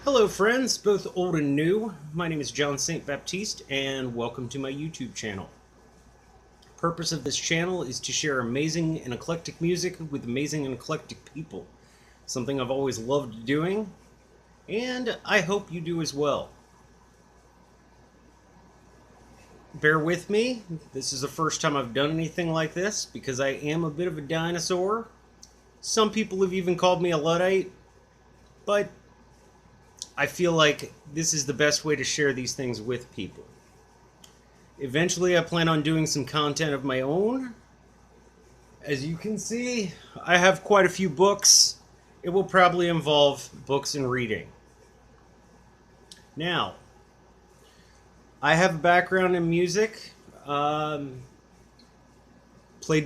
Hello friends, both old and new. My name is John St. Baptiste and welcome to my YouTube channel. The purpose of this channel is to share amazing and eclectic music with amazing and eclectic people. Something I've always loved doing, and I hope you do as well. Bear with me, this is the first time I've done anything like this because I am a bit of a dinosaur. Some people have even called me a Luddite, but I feel like this is the best way to share these things with people. Eventually, I plan on doing some content of my own. As you can see, I have quite a few books. It will probably involve books and reading. Now, I have a background in music. Played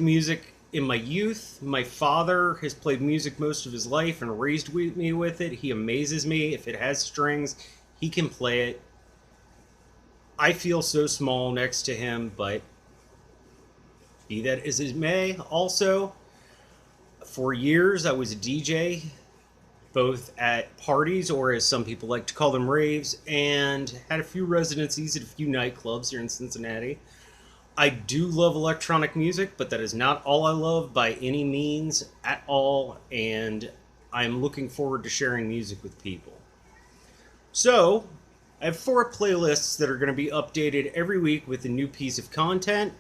music in my youth. My father has played music most of his life and raised me with it. He amazes me. If it has strings, he can play it. I feel so small next to him, but be that as it may. Also, for years I was a DJ, both at parties, or as some people like to call them, raves, and had a few residencies at a few nightclubs here in Cincinnati. I do love electronic music, but that is not all I love by any means at all, and I'm looking forward to sharing music with people. So, I have 4 playlists that are going to be updated every week with a new piece of content.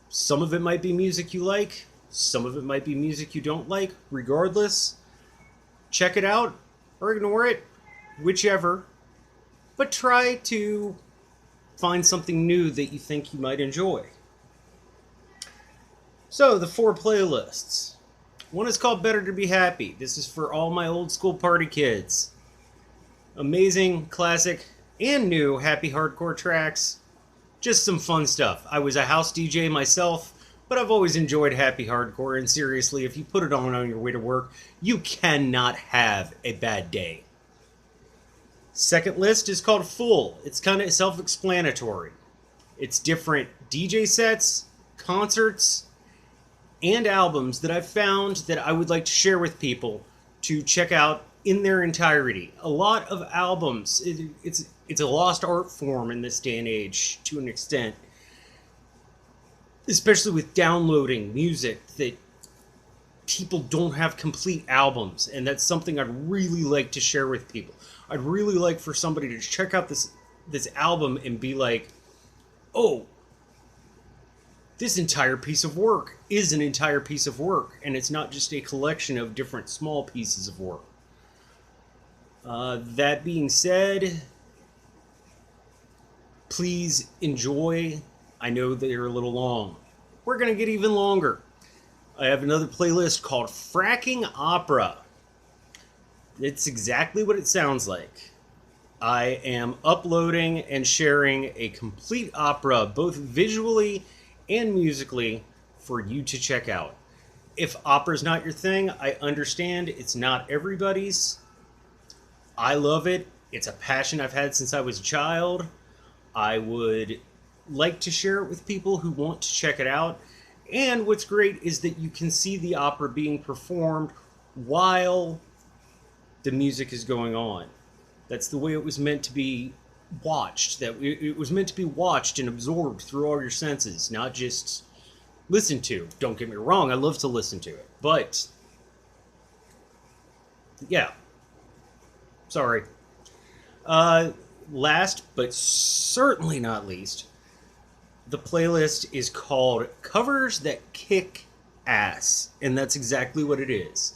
Some of it might be music you like, some of it might be music you don't like. Regardless, check it out or ignore it, whichever, but try to find something new that you think you might enjoy. So, the 4 playlists. One is called Better to Be Happy. This is for all my old school party kids. Amazing, classic, and new happy hardcore tracks. Just some fun stuff. I was a house DJ myself, but I've always enjoyed happy hardcore, and seriously, if you put it on your way to work, you cannot have a bad day. Second list is called Full. It's kind of self-explanatory. It's different DJ sets, concerts, and albums that I've found that I would like to share with people to check out in their entirety. A lot of albums, it's a lost art form in this day and age to an extent, especially with downloading music, that people don't have complete albums, and that's something I'd really like to share with people. I'd really like for somebody to check out this album and be like, oh, this entire piece of work is an entire piece of work, and it's not just a collection of different small pieces of work. That being said, please enjoy. I know they're a little long. We're going to get even longer. I have another playlist called Fractal Opera. It's exactly what it sounds like. I am uploading and sharing a complete opera, both visually and musically, for you to check out. If opera's not your thing, I understand. It's not everybody's. I love it. It's a passion I've had since I was a child. I would like to share it with people who want to check it out. And what's great is that you can see the opera being performed while the music is going on. That's the way it was meant to be watched. That it was meant to be watched and absorbed through all your senses, not just listened to. Don't get me wrong, I love to listen to it. But, yeah. Sorry. Last, but certainly not least, the playlist is called Covers That Kick Ass. And that's exactly what it is.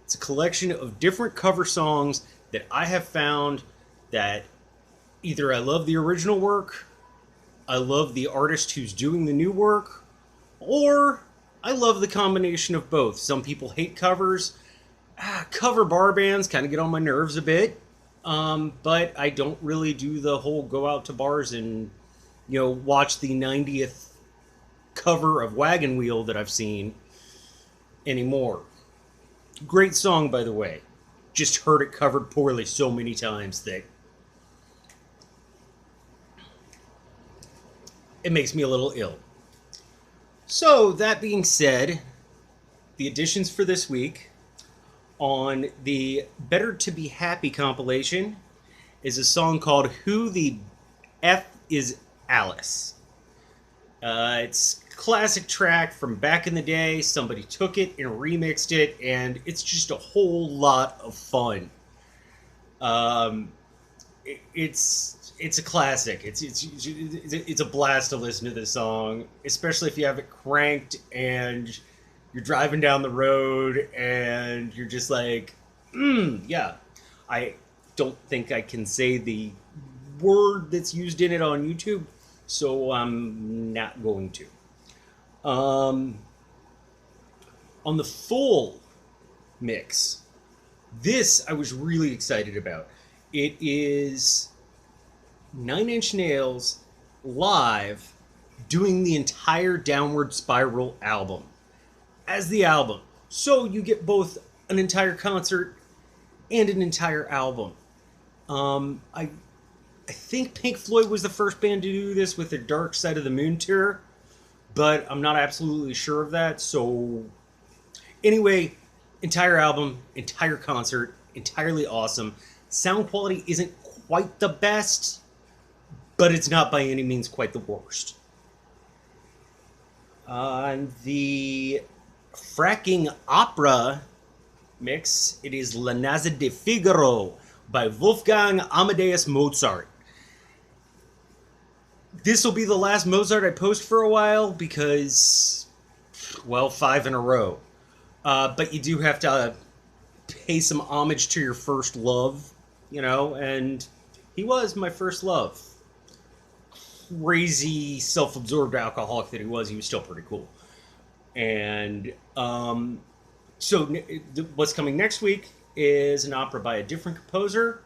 It's a collection of different cover songs that I have found that either I love the original work, I love the artist who's doing the new work, or I love the combination of both. Some people hate covers. Cover bar bands kind of get on my nerves a bit, but I don't really do the whole go out to bars and, watch the 90th cover of Wagon Wheel that I've seen anymore. Great song, by the way. Just heard it covered poorly so many times that it makes me a little ill. So, that being said, the additions for this week On the Better to Be Happy compilation is a song called Who the F is Alice? It's a classic track from back in the day. Somebody took it and remixed it, and it's just a whole lot of fun. Um, it's a classic. It's a blast to listen to this song, especially if you have it cranked and you're driving down the road and you're just like, yeah. I don't think I can say the word that's used in it on YouTube, so I'm not going to. Um, on the full mix, this I was really excited about. It is Nine Inch Nails live doing the entire Downward Spiral album as the album. So you get both an entire concert and an entire album. I think Pink Floyd was the first band to do this with their Dark Side of the Moon tour, but I'm not absolutely sure of that. So anyway, entire album, entire concert, entirely awesome. Sound quality isn't quite the best, but it's not by any means quite the worst. On the Fractal Opera mix, it is La Nase de Figaro by Wolfgang Amadeus Mozart. This will be the last Mozart I post for a while because, well, 5 in a row. But you do have to pay some homage to your first love, you know, and he was my first love. Crazy, self-absorbed alcoholic that he was still pretty cool. And so what's coming next week is an opera by a different composer.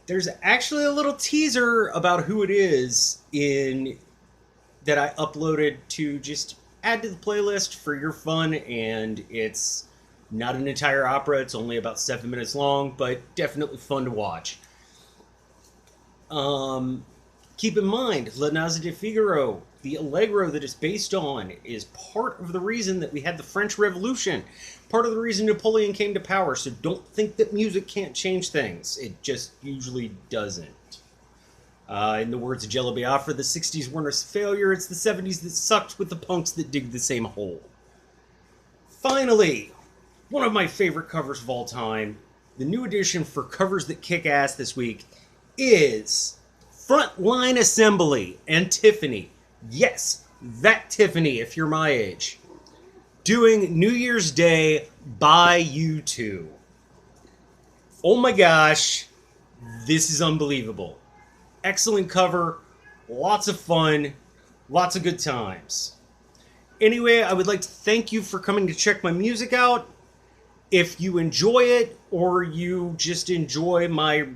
There's actually a little teaser about who it is in that I uploaded to just add to the playlist for your fun, and it's not an entire opera. It's only about 7 minutes long, but definitely fun to watch. Keep in mind, La Nase de Figaro, the Allegro that it's based on, is part of the reason that we had the French Revolution. Part of the reason Napoleon came to power, so don't think that music can't change things. It just usually doesn't. In the words of Jello Biafra, the 60s weren't a failure, it's the 70s that sucked with the punks that dig the same hole. Finally, one of my favorite covers of all time, the new edition for Covers That Kick Ass this week, is Frontline Assembly and Tiffany. Yes, that Tiffany, if you're my age. Doing New Year's Day by U2. Oh my gosh, this is unbelievable. Excellent cover, lots of fun, lots of good times. Anyway, I would like to thank you for coming to check my music out. If you enjoy it, or you just enjoy my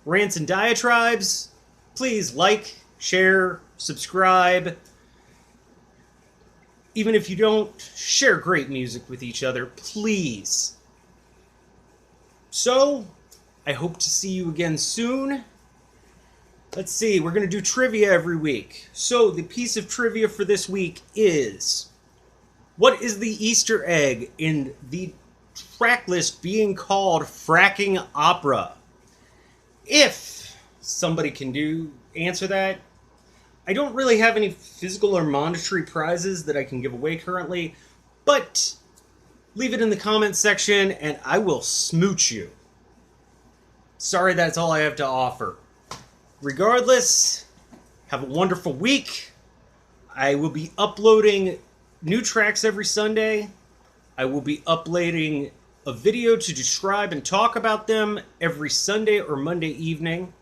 rants and diatribes, please like, share, subscribe. Even if you don't, share great music with each other, please. So, I hope to see you again soon. Let's see, we're going to do trivia every week. So, the piece of trivia for this week is, what is the Easter egg in the track list being called Fractal Opera? If somebody can answer that. I don't really have any physical or monetary prizes that I can give away currently, but leave it in the comments section and I will smooch you. Sorry, that's all I have to offer. Regardless, have a wonderful week. I will be uploading new tracks every Sunday. I will be uploading a video to describe and talk about them every Sunday or Monday evening.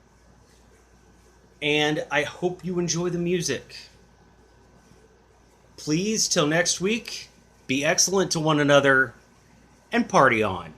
And I hope you enjoy the music. Please, till next week, be excellent to one another and party on.